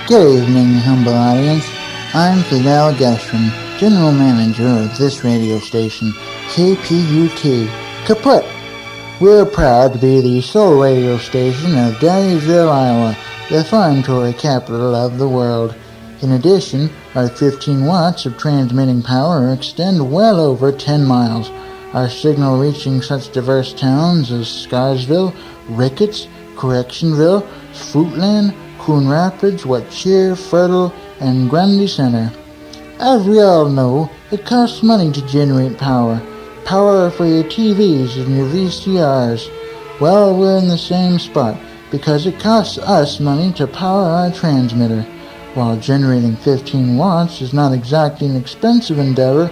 Good evening, humble audience. I'm Fidel Geshrin, General Manager of this radio station, KPUT, Kaput. We're proud to be the sole radio station of Dyersville, Iowa, the farm toy capital of the world. In addition, our 15 watts of transmitting power extend well over 10 miles, our signal reaching such diverse towns as Scarsville, Ricketts, Correctionville, Fruitland, Coon Rapids, Wetcheer, Fertile, and Grundy Center. As we all know, it costs money to generate power. Power for your TVs and your VCRs. Well, we're in the same spot, because it costs us money to power our transmitter. While generating 15 watts is not exactly an expensive endeavor,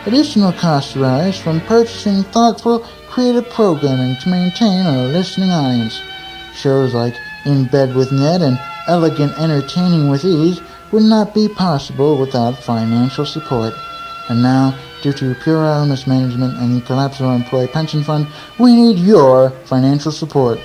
additional costs arise from purchasing thoughtful, creative programming to maintain our listening audience. Shows like In Bed with Ned and Elegant Entertaining with Ease would not be possible without financial support. And now, due to puerile mismanagement and the collapse of our employee pension fund, we need your financial support.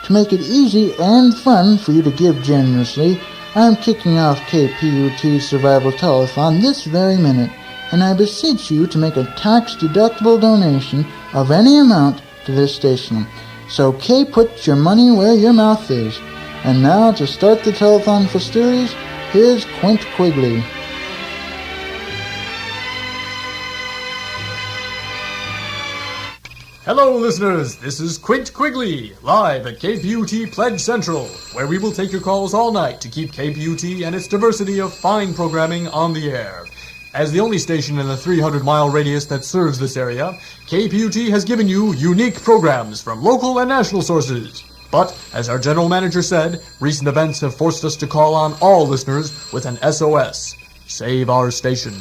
To make it easy and fun for you to give generously, I'm kicking off KPUT's Survival Telethon this very minute, and I beseech you to make a tax-deductible donation of any amount to this station. So put your money where your mouth is. And now, to start the telethon festivities, here's Quint Quigley. Hello, listeners. This is Quint Quigley, live at KBeauty Pledge Central, where we will take your calls all night to keep KBeauty and its diversity of fine programming on the air. As the only station in the 300-mile radius that serves this area, KBeauty has given you unique programs from local and national sources. But, as our general manager said, recent events have forced us to call on all listeners with an SOS. Save our station.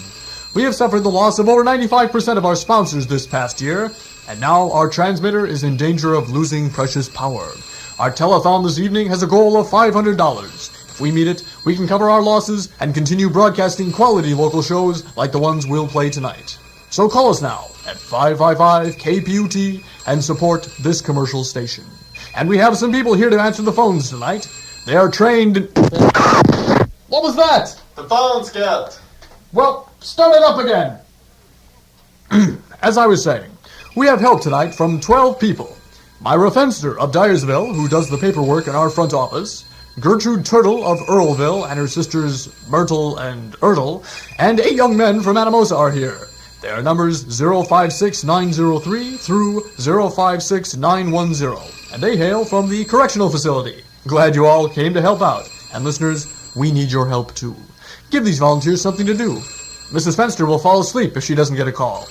We have suffered the loss of over 95% of our sponsors this past year, and now our transmitter is in danger of losing precious power. Our telethon this evening has a goal of $500. If we meet it, we can cover our losses and continue broadcasting quality local shows like the ones we'll play tonight. So call us now at 555-KPUT and support this commercial station. And we have some people here to answer the phones tonight. They are trained in... What was that? The phone's got. Well, start it up again. As I was saying, we have help tonight from 12 people. Myra Fenster of Dyersville, who does the paperwork in our front office, Gertrude Turtle of Earlville and her sisters Myrtle and Ertle, and 8 young men from Anamosa are here. Their numbers 056903 through 056910, and they hail from the correctional facility. Glad you all came to help out. And listeners, we need your help too. Give these volunteers something to do. Mrs. Fenster will fall asleep if she doesn't get a call.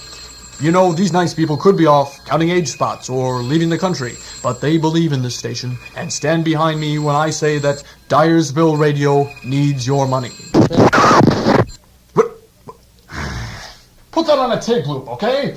You know, these nice people could be off counting age spots or leaving the country, but they believe in this station and stand behind me when I say that Dyersville Radio needs your money. Put that on a tape loop, okay?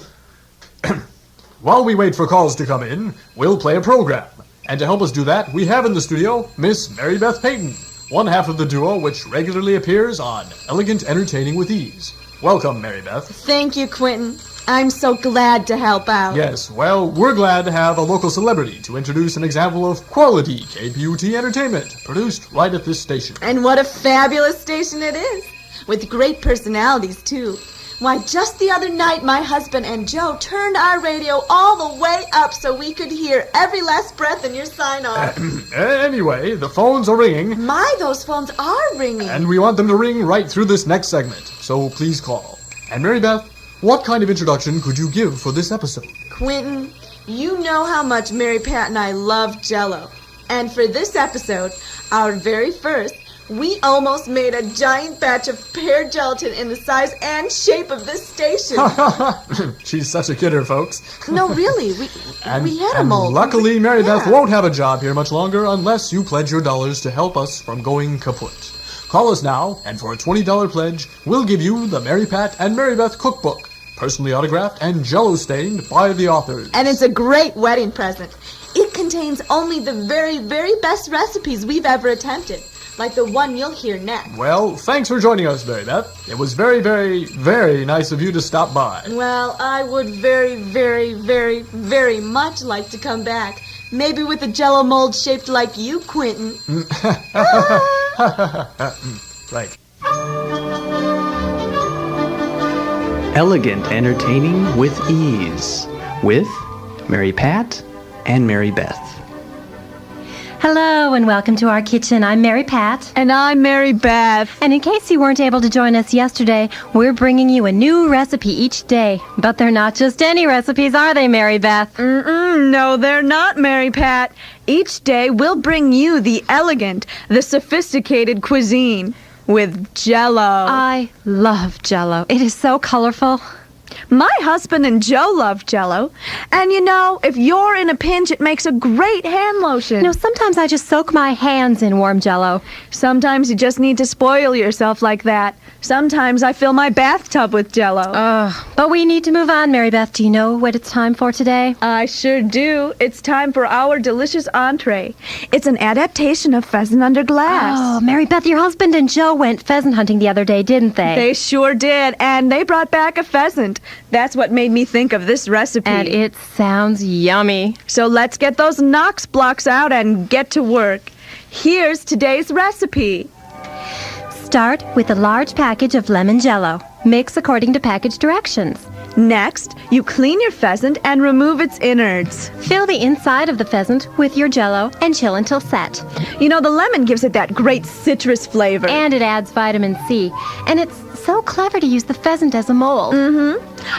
While we wait for calls to come in, we'll play a program. And to help us do that, we have in the studio Miss Mary Beth Payton, one half of the duo which regularly appears on Elegant Entertaining with Ease. Welcome, Mary Beth. Thank you, Quentin. I'm so glad to help out. Yes, well, we're glad to have a local celebrity to introduce an example of quality KBeauty entertainment produced right at this station. And what a fabulous station it is, with great personalities, too. Why, just the other night, my husband and Joe turned our radio all the way up so we could hear every last breath in your sign-off. Anyway, the phones are ringing. My, those phones are ringing. And we want them to ring right through this next segment, so please call. And Mary Beth, what kind of introduction could you give for this episode? Quentin, you know how much Mary Pat and I love Jell-O. And for this episode, our very first, we almost made a giant batch of pear gelatin in the size and shape of this station. She's such a kidder, folks. No, really, we had a mold. And luckily, Mary Beth Yeah. won't have a job here much longer unless you pledge your dollars to help us from going kaput. Call us now, and for a $20 pledge, we'll give you the Mary Pat and Mary Beth cookbook, personally autographed and Jell-O stained by the authors. And it's a great wedding present. It contains only the very, very best recipes we've ever attempted, like the one you'll hear next. Well, thanks for joining us, Mary Beth. It was very, very, very nice of you to stop by. Well, I would very, very, very, very much like to come back. Maybe with a Jell-O mold shaped like you, Quentin. Right. Elegant entertaining with ease with Mary Pat and Mary Beth. Hello and welcome to our kitchen. I'm Mary Pat. And I'm Mary Beth. And in case you weren't able to join us yesterday, we're bringing you a new recipe each day. But they're not just any recipes, are they, Mary Beth? No, they're not, Mary Pat. Each day we'll bring you the elegant, the sophisticated cuisine with Jell-O. I love Jell-O. It is so colorful. My husband and Joe love Jell-O. And you know, if you're in a pinch, it makes a great hand lotion. You know, sometimes I just soak my hands in warm Jell-O. Sometimes you just need to spoil yourself like that. Sometimes I fill my bathtub with Jell-O. But we need to move on, Mary Beth. Do you know what it's time for today? I sure do. It's time for our delicious entree. It's an adaptation of Pheasant Under Glass. Oh, Mary Beth, your husband and Joe went pheasant hunting the other day, didn't they? They sure did, and they brought back a pheasant. That's what made me think of this recipe. And it sounds yummy. So let's get those Knox blocks out and get to work. Here's today's recipe. Start with a large package of lemon Jell-O. Mix according to package directions. Next, you clean your pheasant and remove its innards. Fill the inside of the pheasant with your Jell-O and chill until set. You know, the lemon gives it that great citrus flavor. And it adds vitamin C. And it's so clever to use the pheasant as a mold.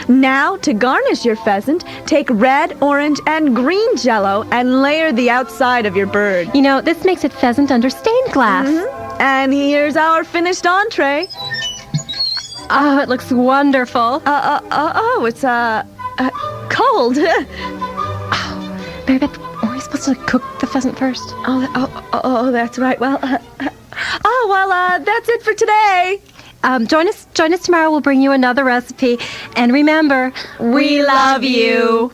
Now, to garnish your pheasant, take red, orange, and green Jell-O and layer the outside of your bird. You know, this makes it pheasant under stained glass. And here's our finished entree. Oh, it looks wonderful. It's cold. Mary Beth, are we supposed to cook the pheasant first? Oh, that's right. Well, that's it for today. Join us tomorrow. We'll bring you another recipe. And remember, We love you.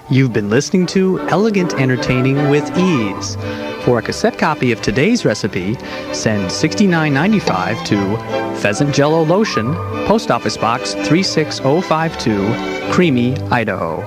You've been listening to Elegant Entertaining with Ease. For a cassette copy of today's recipe, send $69.95 to Pheasant Jell-O Lotion, Post Office Box 36052, Creamy, Idaho.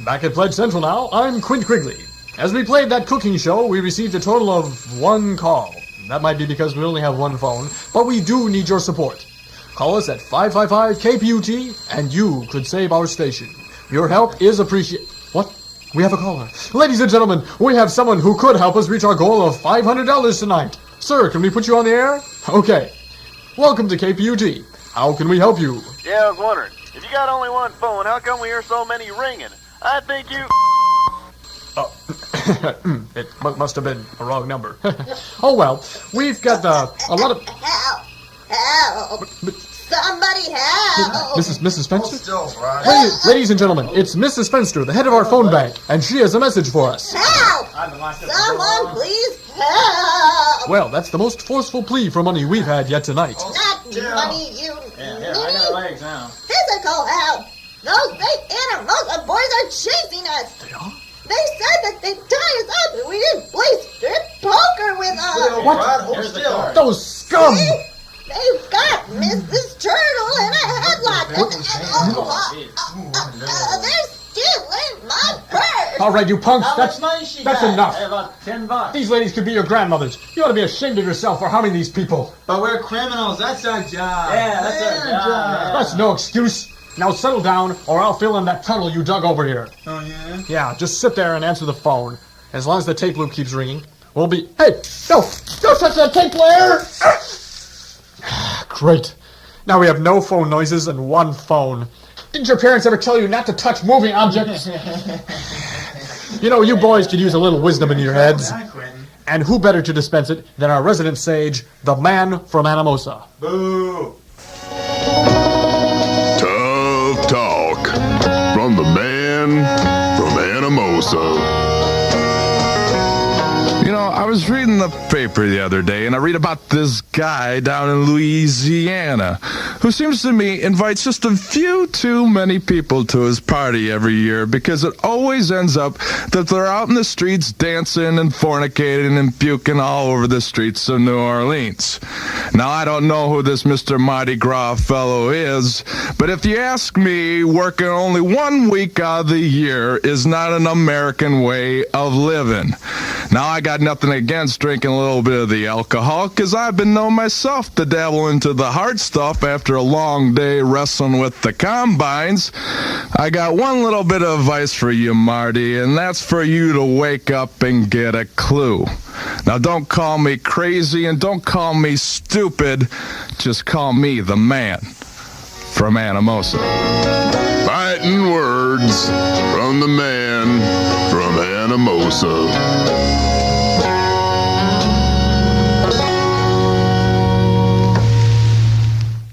Back at Pledge Central now, I'm Quint Quigley. As we played that cooking show, we received a total of 1 call. That might be because we only have 1 phone, but we do need your support. Call us at 555-KBeauty, and you could save our station. Your help is appreciated. What? We have a caller. Ladies and gentlemen, we have someone who could help us reach our goal of $500 tonight. Sir, can we put you on the air? Okay. Welcome to KBeauty. How can we help you? Yeah, I was wondering, if you got only 1 phone, how come we hear so many ringing? I think you... It must have been a wrong number. Oh well, we've got a lot of... Help! Somebody help! Mrs. Spencer? Still, right? Ladies and gentlemen, it's Mrs. Spencer, the head of our phone bank, and she has a message for us. Help! Someone please help! Well, that's the most forceful plea for money we've had yet tonight. Not money, you Here, I got legs now. physical help! Those big Intermosa boys are chasing us! They are? They said that they'd tie us up if we didn't play strip poker with us! What? Here's the card. Those scum! See? They've got Mrs. Turtle in a headlock! They're stealing my purse! All right, you punks, that's That's enough. about $10. These ladies could be your grandmothers. You ought to be ashamed of yourself for harming these people. But we're criminals. That's our job. Yeah, that's our job. That's no excuse. Now settle down, or I'll fill in that tunnel you dug over here. Oh, yeah? Yeah, just sit there and answer the phone. As long as the tape loop keeps ringing, we'll be... Hey! No! Don't touch that tape player! Great. Now we have no phone noises and 1 phone. Didn't your parents ever tell you not to touch moving objects? You know, you boys could use a little wisdom in your heads. And who better to dispense it than our resident sage, the man from Anamosa? Boo! Tough talk from the man from Anamosa. You know, I I was reading the paper the other day, and I read about this guy down in Louisiana who seems to me invites just a few too many people to his party every year because it always ends up that they're out in the streets dancing and fornicating and puking all over the streets of New Orleans. Now, I don't know who this Mr. Mardi Gras fellow is, but if you ask me, working only 1 week out of the year is not an American way of living. Now, I got nothing against drinking a little bit of the alcohol, because I've been known myself to dabble into the hard stuff after a long day wrestling with the combines. I got one little bit of advice for you, Marty, and that's for you to wake up and get a clue. Now, don't call me crazy and don't call me stupid. Just call me the man from Anamosa. Fighting words from the man from Anamosa.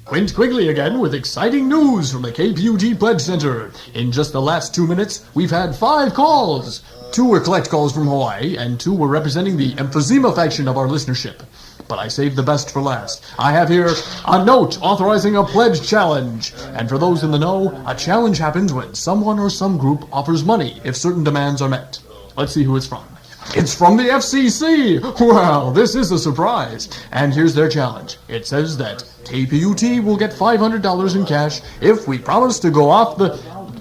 Quint Quigley again with exciting news from the KBeauty Pledge Center. In just the last 2 minutes, we've had 5 calls. 2 were collect calls from Hawaii, and 2 were representing the emphysema faction of our listenership. But I saved the best for last. I have here a note authorizing a pledge challenge. And for those in the know, a challenge happens when someone or some group offers money if certain demands are met. Let's see who it's from. It's from the FCC! Well, this is a surprise. And here's their challenge. It says that KBeauty will get $500 in cash if we promise to go off the...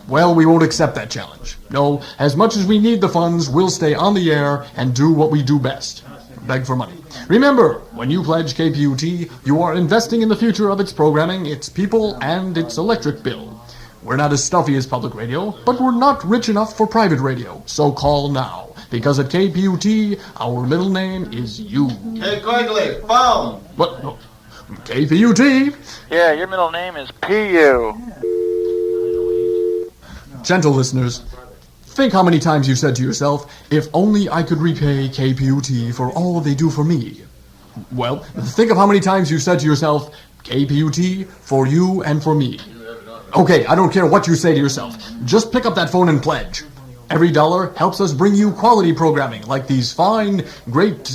Well, we won't accept that challenge. No, as much as we need the funds, we'll stay on the air and do what we do best. Beg for money. Remember, when you pledge KBeauty, you are investing in the future of its programming, its people, and its electric bill. We're not as stuffy as public radio, but we're not rich enough for private radio. So call now. Because at KBeauty, our middle name is you. Hey, Quigley, phone! What? No. KBeauty! Yeah, your middle name is P.U. Gentle listeners, think how many times you said to yourself, if only I could repay KBeauty for all they do for me. Well, think of how many times you said to yourself, KBeauty for you and for me. Okay, I don't care what you say to yourself. Just pick up that phone and pledge. Every dollar helps us bring you quality programming like these fine, great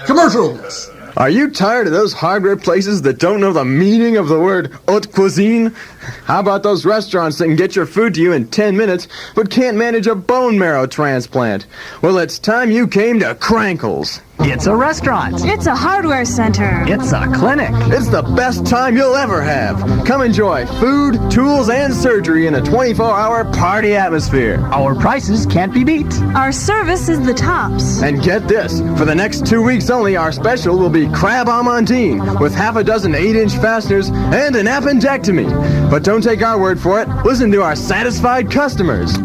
commercials. Are you tired of those hardware places that don't know the meaning of the word haute cuisine? How about those restaurants that can get your food to you in 10 minutes but can't manage a bone marrow transplant? Well, it's time you came to Crankles. It's a restaurant. It's a hardware center. It's a clinic. It's the best time you'll ever have. Come enjoy food, tools, and surgery in a 24-hour party atmosphere. Our prices can't be beat. Our service is the tops. And get this, for the next 2 weeks only, our special will be crab amandine with half a dozen 8-inch fasteners and an appendectomy. But don't take our word for it. Listen to our satisfied customers.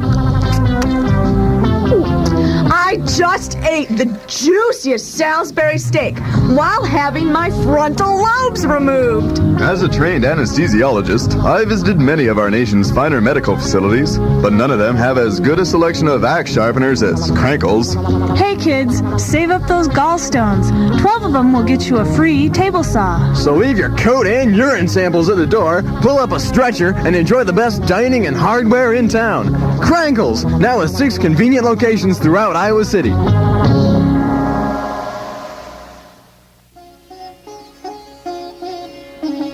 I just ate the juiciest Salisbury steak while having my frontal lobes removed. As a trained anesthesiologist, I visited many of our nation's finer medical facilities, but none of them have as good a selection of axe sharpeners as Crankles. Hey kids, save up those gallstones. 12 of them will get you a free table saw. So leave your coat and urine samples at the door, pull up a stretcher, and enjoy the best dining and hardware in town. Crankles, now with 6 convenient locations throughout Iowa City.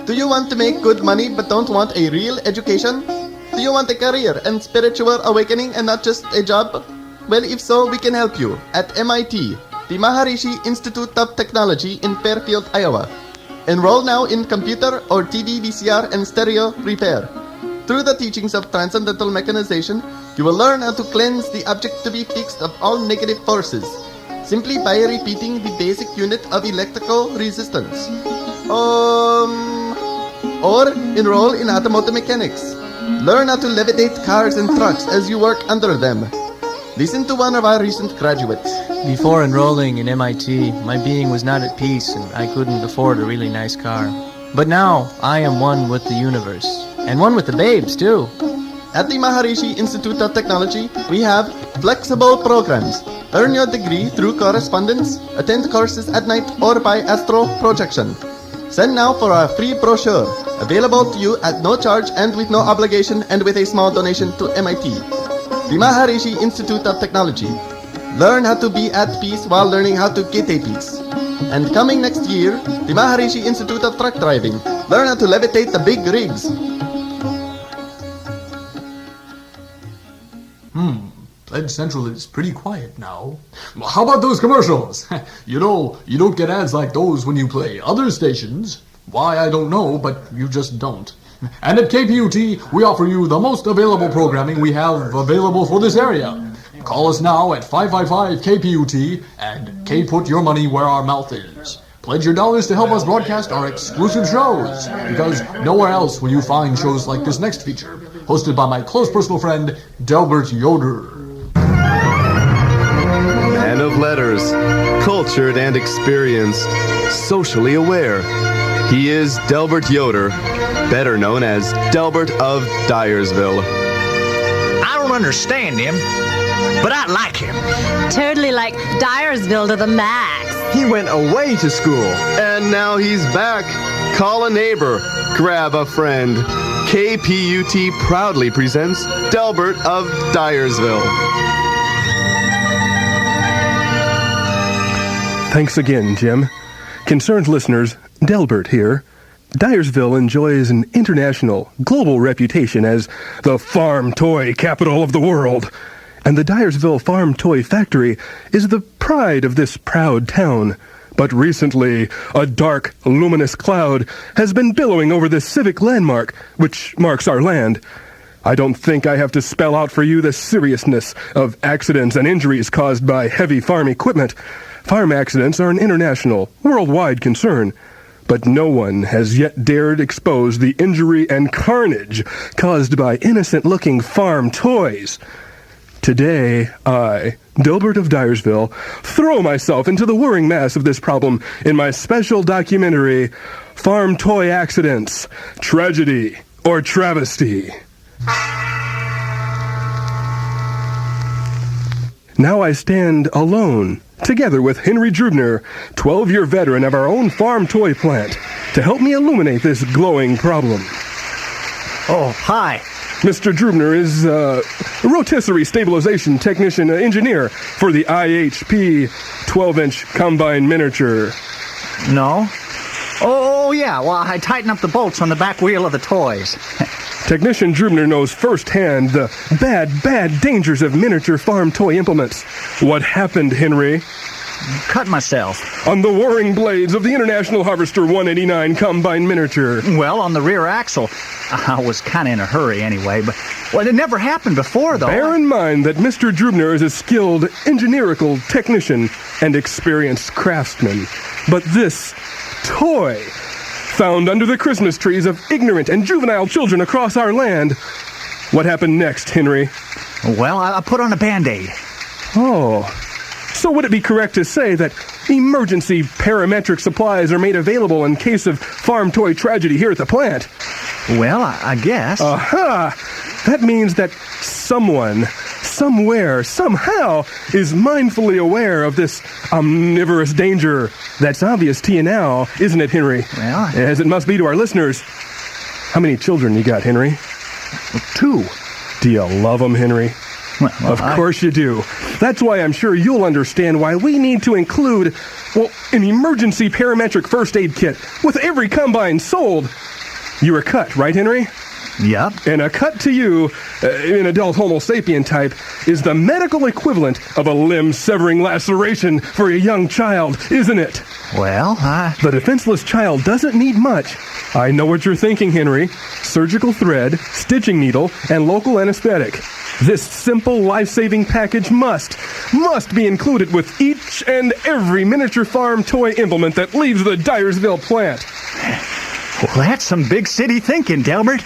Do you want to make good money but don't want a real education? Do you want a career and spiritual awakening and not just a job? Well, if so, we can help you at MIT, the Maharishi Institute of Technology in Fairfield, Iowa. Enroll now in computer or TV, VCR, and stereo repair. Through the teachings of transcendental mechanization, you will learn how to cleanse the object to be fixed of all negative forces, simply by repeating the basic unit of electrical resistance. Or enroll in automotive mechanics. Learn how to levitate cars and trucks as you work under them. Listen to one of our recent graduates. Before enrolling in MIT, my being was not at peace and I couldn't afford a really nice car. But now, I am one with the universe. And one with the babes, too. At the Maharishi Institute of Technology, we have flexible programs. Earn your degree through correspondence, attend courses at night, or by astral projection. Send now for our free brochure, available to you at no charge and with no obligation and with a small donation to MIT. The Maharishi Institute of Technology. Learn how to be at peace while learning how to get a piece. And coming next year, the Maharishi Institute of Truck Driving. Learn how to levitate the big rigs. Pledge Central is pretty quiet now. How about those commercials? You know, you don't get ads like those when you play other stations. Why, I don't know, but you just don't. And at KBeauty, we offer you the most available programming we have available for this area. Call us now at 555-KPUT and kput your money where our mouth is. Pledge your dollars to help us broadcast our exclusive shows, because nowhere else will you find shows like this next feature, hosted by my close personal friend, Delbert Yoder. Man of letters, cultured and experienced, socially aware. He is Delbert Yoder, better known as Delbert of Dyersville. I don't understand him, but I like him. Totally like Dyersville to the max. He went away to school. And now he's back. Call a neighbor, grab a friend. KPUT proudly presents Delbert of Dyersville. Thanks again, Jim. Concerned listeners, Delbert here. Dyersville enjoys an international, global reputation as the farm toy capital of the world. And the Dyersville Farm Toy Factory is the pride of this proud town. But recently, a dark, luminous cloud has been billowing over this civic landmark, which marks our land. I don't think I have to spell out for you the seriousness of accidents and injuries caused by heavy farm equipment. Farm accidents are an international, worldwide concern. But no one has yet dared expose the injury and carnage caused by innocent-looking farm toys. Today, I, Delbert of Dyersville, throw myself into the whirring mass of this problem in my special documentary, Farm Toy Accidents, Tragedy or Travesty. Now I stand alone, together with Henry Drubner, 12-year veteran of our own farm toy plant, to help me illuminate this glowing problem. Oh, hi. Mr. Drubner is a rotisserie stabilization technician engineer for the IHP 12-inch combine miniature. No? Oh, yeah. Well, I tighten up the bolts on the back wheel of the toys. Technician Drubner knows firsthand the bad dangers of miniature farm toy implements. What happened, Henry? Cut myself. On the whirring blades of the International Harvester 189 combine miniature. Well, on the rear axle. I was kind of in a hurry anyway, but well, it never happened before, though. Bear in mind that Mr. Drubner is a skilled engineerical technician and experienced craftsman. But this toy, found under the Christmas trees of ignorant and juvenile children across our land. What happened next, Henry? Well, I put on a Band-Aid. Oh. So would it be correct to say that emergency parametric supplies are made available in case of farm toy tragedy here at the plant? Well, I guess. Aha! That means that someone, somewhere, somehow is mindfully aware of this omnivorous danger. That's obvious to you now, isn't it, Henry? Well, as it must be to our listeners. How many children you got, Henry? 2. Do you love them, Henry? Well, of course you do. That's why I'm sure you'll understand why we need to include, well, an emergency parametric first aid kit with every combine sold. You were cut, right, Henry? Yep. And a cut to you, in adult Homo sapien type, is the medical equivalent of a limb-severing laceration for a young child, isn't it? Well, The defenseless child doesn't need much. I know what you're thinking, Henry. Surgical thread, stitching needle, and local anesthetic. This simple life-saving package must be included with each and every miniature farm toy implement that leaves the Dyersville plant. Well, that's some big city thinking, Delbert.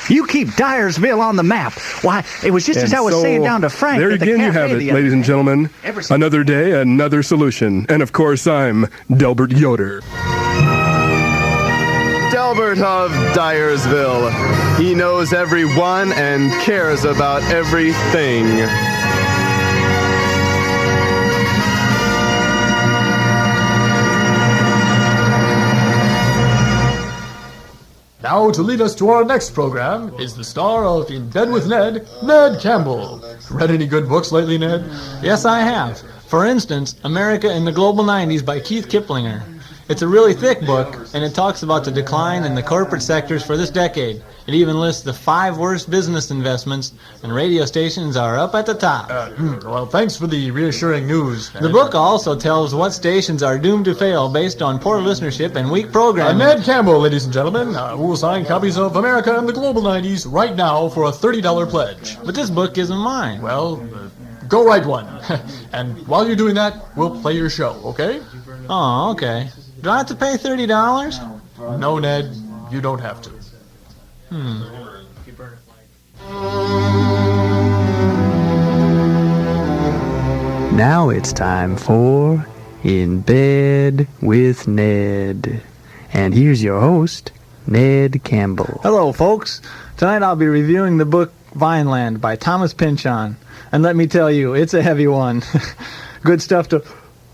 You keep Dyersville on the map. Why, it was just as I was saying down to Frank. There again you have it, ladies and gentlemen. Another day, another solution. And of course, I'm Delbert Yoder. Delbert of Dyersville. He knows everyone and cares about everything. Now, to lead us to our next program is the star of In Bed with Ned, Ned Campbell. Read any good books lately, Ned? Yes, I have. For instance, America in the Global 90s by Keith Kiplinger. It's a really thick book, and it talks about the decline in the corporate sectors for this decade. It even lists the 5 worst business investments, and radio stations are up at the top. Well, thanks for the reassuring news. The book also tells what stations are doomed to fail based on poor listenership and weak programming. Ned Campbell, ladies and gentlemen, who will sign copies of America in the Global 90s right now for a $30 pledge. But this book isn't mine. Well, go write one. And while you're doing that, we'll play your show, okay? Oh, okay. Do I have to pay $30? No, Ned, you don't have to. Now it's time for In Bed with Ned. And here's your host, Ned Campbell. Hello, folks. Tonight I'll be reviewing the book Vineland by Thomas Pynchon. And let me tell you, it's a heavy one. Good stuff to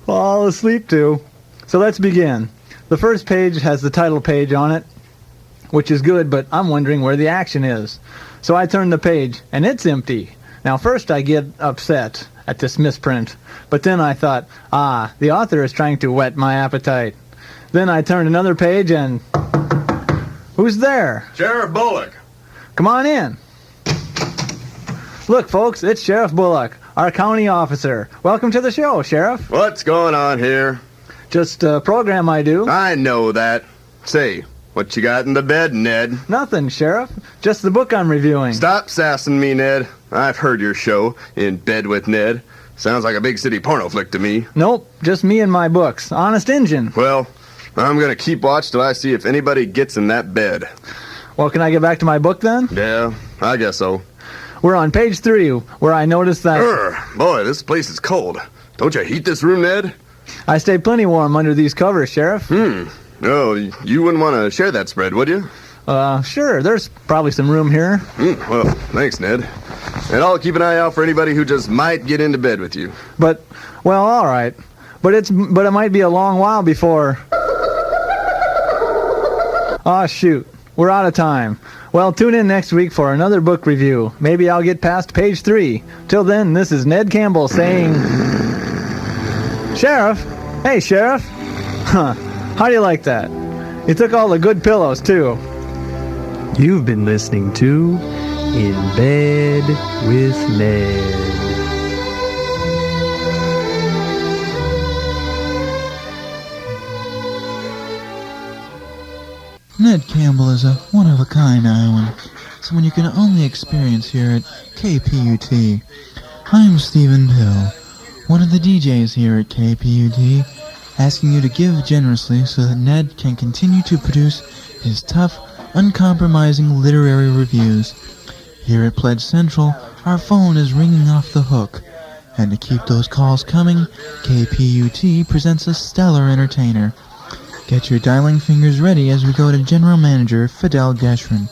fall asleep to. So let's begin. The first page has the title page on it, which is good, but I'm wondering where the action is. So I turn the page, and it's empty. Now, first I get upset at this misprint, but then I thought, the author is trying to whet my appetite. Then I turned another page, and who's there? Sheriff Bullock. Come on in. Look, folks, it's Sheriff Bullock, our county officer. Welcome to the show, Sheriff. What's going on here? Just a program I do. I know that. Say, what you got in the bed, Ned? Nothing, Sheriff. Just the book I'm reviewing. Stop sassing me, Ned. I've heard your show, In Bed with Ned. Sounds like a big city porno flick to me. Nope, just me and my books. Honest Injun. Well, I'm gonna keep watch till I see if anybody gets in that bed. Well, can I get back to my book then? Yeah, I guess so. We're on page 3, where I noticed that... Boy, this place is cold. Don't you heat this room, Ned? I stay plenty warm under these covers, Sheriff. Oh, you wouldn't want to share that spread, would you? Sure. There's probably some room here. Well, thanks, Ned. And I'll keep an eye out for anybody who just might get into bed with you. But, well, all right. But it might be a long while before... Aw, shoot. We're out of time. Well, tune in next week for another book review. Maybe I'll get past page 3. Till then, this is Ned Campbell saying... Sheriff? Hey, Sheriff. Huh. How do you like that? You took all the good pillows, too. You've been listening to In Bed with Ned. Ned Campbell is a one-of-a-kind island, someone you can only experience here at KPUT. I'm Stephen Pill, one of the DJs here at KPUT, asking you to give generously so that Ned can continue to produce his tough, uncompromising literary reviews. Here at Pledge Central, our phone is ringing off the hook, and to keep those calls coming, KPUT presents a stellar entertainer. Get your dialing fingers ready as we go to General Manager Fidel Geschrin.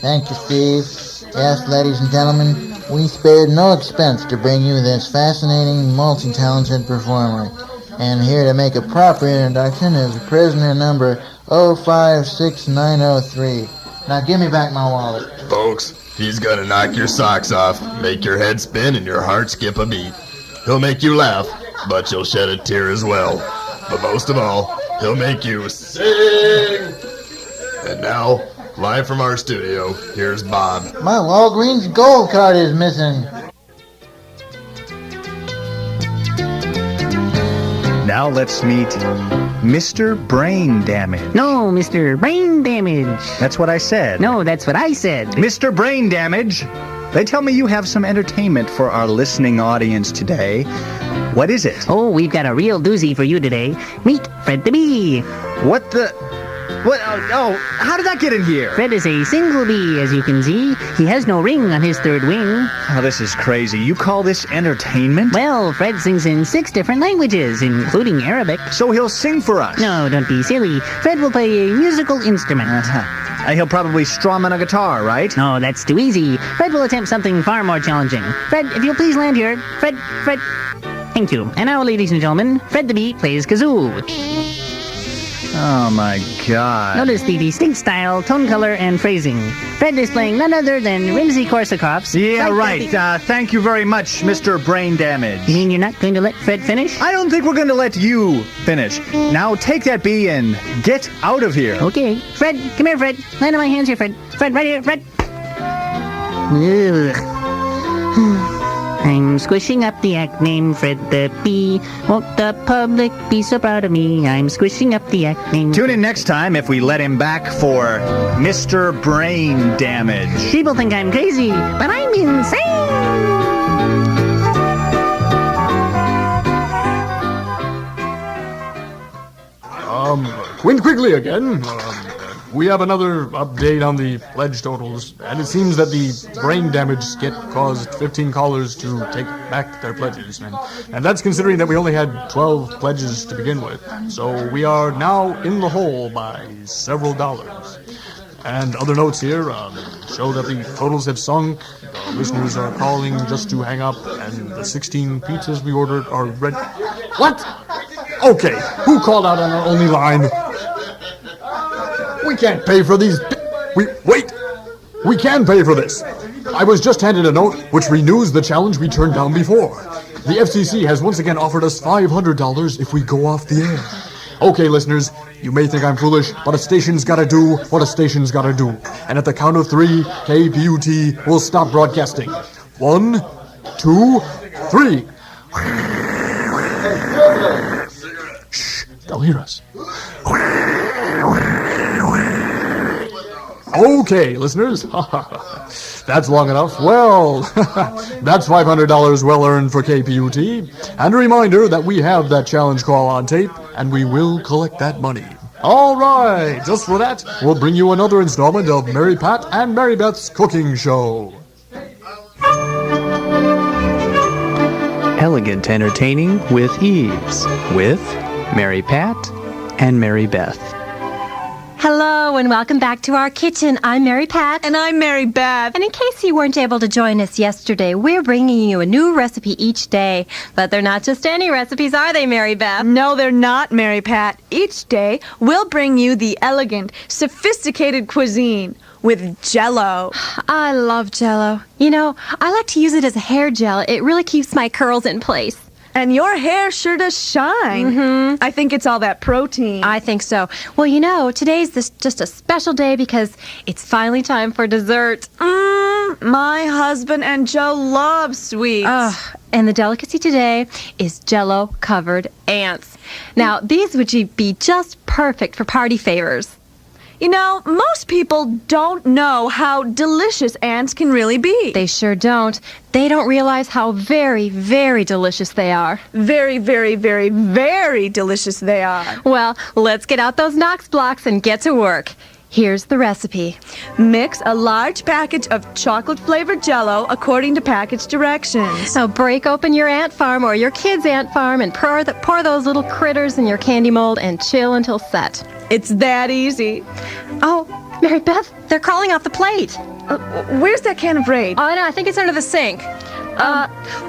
Thank you, Steve. Yes, ladies and gentlemen, we spared no expense to bring you this fascinating, multi-talented performer. And here to make a proper introduction is prisoner number 056903. Now give me back my wallet. Folks, he's gonna knock your socks off, make your head spin, and your heart skip a beat. He'll make you laugh, but you'll shed a tear as well. But most of all, he'll make you sing! And now, live from our studio, here's Bob. My Walgreens gold card is missing. Now let's meet Mr. Brain Damage. No, Mr. Brain Damage. That's what I said. No, that's what I said. Mr. Brain Damage, they tell me you have some entertainment for our listening audience today. What is it? Oh, we've got a real doozy for you today. Meet Fred the Bee. What the... What? Oh, how did that get in here? Fred is a single bee, as you can see. He has no ring on his third wing. Oh, this is crazy. You call this entertainment? Well, Fred sings in 6 different languages, including Arabic. So he'll sing for us? No, don't be silly. Fred will play a musical instrument. He'll probably strum on a guitar, right? No, that's too easy. Fred will attempt something far more challenging. Fred, if you'll please land here. Fred. Thank you. And now, ladies and gentlemen, Fred the Bee plays kazoo. Oh, my God. Notice the distinct style, tone color, and phrasing. Fred is playing none other than Rimsky-Korsakoff's... Yeah, right. Thank you very much, Mr. Brain Damage. You mean you're not going to let Fred finish? I don't think we're going to let you finish. Now take that bee and get out of here. Okay. Fred, come here, Fred. Land on my hands here, Fred. Fred, right here, Fred. Ugh. I'm squishing up the act name Fred the Bee. Won't the public be so proud of me? I'm squishing up the act name. Tune in next time if we let him back for Mr. Brain Damage. People think I'm crazy, but I'm insane. Quint Quigley again. We have another update on the pledge totals, and it seems that the brain damage skit caused 15 callers to take back their pledges, and that's considering that we only had 12 pledges to begin with. So we are now in the hole by several dollars. And other notes here show that the totals have sunk, the listeners are calling just to hang up, and the 16 pizzas we ordered are ready. What? Okay, who called out on our only line? We can't pay for these. Wait! We can pay for this. I was just handed a note which renews the challenge we turned down before. The FCC has once again offered us $500 if we go off the air. Okay, listeners, you may think I'm foolish, but a station's gotta do what a station's gotta do. And at the count of 3, KBeauty will stop broadcasting. 1, 2, 3. Shh, they'll hear us. Okay, listeners. That's long enough. Well, that's $500 well earned for KPUT. And a reminder that we have that challenge call on tape, and we will collect that money. All right, just for that, we'll bring you another installment of Mary Pat and Mary Beth's Cooking Show. Elegant entertaining with ease, with Mary Pat and Mary Beth. Hello and welcome back to our kitchen. I'm Mary Pat. And I'm Mary Beth. And in case you weren't able to join us yesterday, we're bringing you a new recipe each day. But they're not just any recipes, are they, Mary Beth? No, they're not, Mary Pat. Each day, we'll bring you the elegant, sophisticated cuisine with Jell-O. I love Jell-O. You know, I like to use it as a hair gel. It really keeps my curls in place. And your hair sure does shine. Mm-hmm. I think it's all that protein. I think so. Well, you know, today's just a special day because it's finally time for dessert. My husband and Joe love sweets. And the delicacy today is Jell-O covered ants. Now, these would be just perfect for party favors. You know, most people don't know how delicious ants can really be. They sure don't. They don't realize how very, very delicious they are. Very, very, very, very delicious they are. Well, let's get out those Knox blocks and get to work. Here's the recipe. Mix a large package of chocolate-flavored Jell-O according to package directions. Now break open your ant farm or your kid's ant farm and pour those little critters in your candy mold and chill until set. It's that easy. Oh, Mary Beth, they're crawling off the plate. Where's that can of Raid? Oh, no, I think it's under the sink.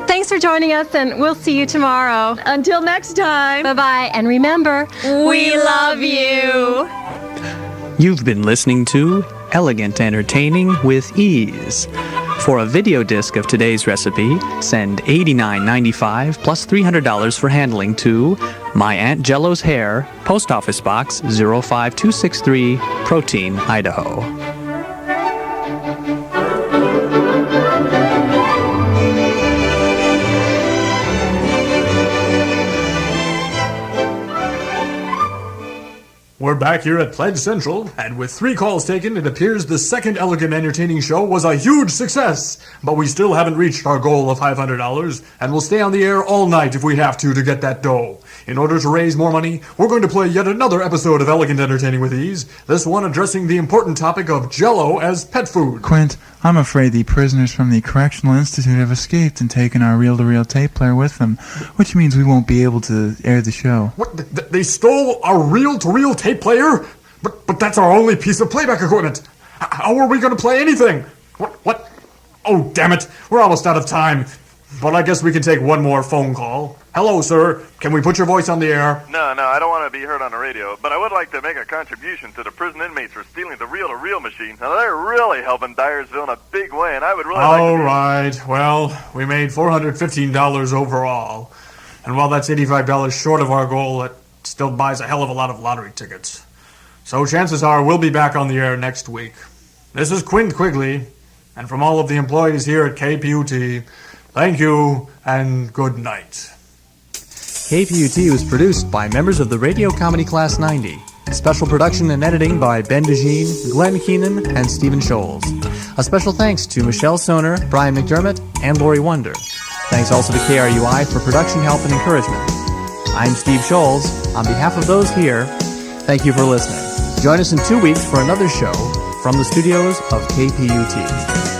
Thanks for joining us, and we'll see you tomorrow. Until next time. Bye-bye, and remember, we love you. You've been listening to Elegant Entertaining with Ease. For a video disc of today's recipe, send $89.95 plus $300 for handling to My Aunt Jello's Hair, Post Office Box 05263, Protein, Idaho. We're back here at Pledge Central, and with 3 calls taken, it appears the second Elegant Entertaining show was a huge success. But we still haven't reached our goal of $500, and we'll stay on the air all night if we have to get that dough. In order to raise more money, we're going to play yet another episode of Elegant Entertaining with Ease, this one addressing the important topic of Jell-O as pet food. Quint, I'm afraid the prisoners from the Correctional Institute have escaped and taken our reel-to-reel tape player with them, which means we won't be able to air the show. What? They stole our reel-to-reel tape player? But that's our only piece of playback equipment. How are we going to play anything? What? Oh, damn it. We're almost out of time. But I guess we can take one more phone call. Hello, sir. Can we put your voice on the air? No, I don't want to be heard on the radio, but I would like to make a contribution to the prison inmates for stealing the reel-to-reel machine. Now, they're really helping Dyersville in a big way, and I would really like to... All right. Well, we made $415 overall. And while that's $85 short of our goal, it still buys a hell of a lot of lottery tickets. So chances are we'll be back on the air next week. This is Quint Quigley, and from all of the employees here at KBeauty, thank you and good night. KBeauty was produced by members of the Radio Comedy Class 90. Special production and editing by Ben DeJean, Glenn Keenan, and Stephen Scholes. A special thanks to Michelle Soner, Brian McDermott, and Lori Wonder. Thanks also to KRUI for production help and encouragement. I'm Steve Scholes. On behalf of those here, thank you for listening. Join us in 2 weeks for another show from the studios of KBeauty.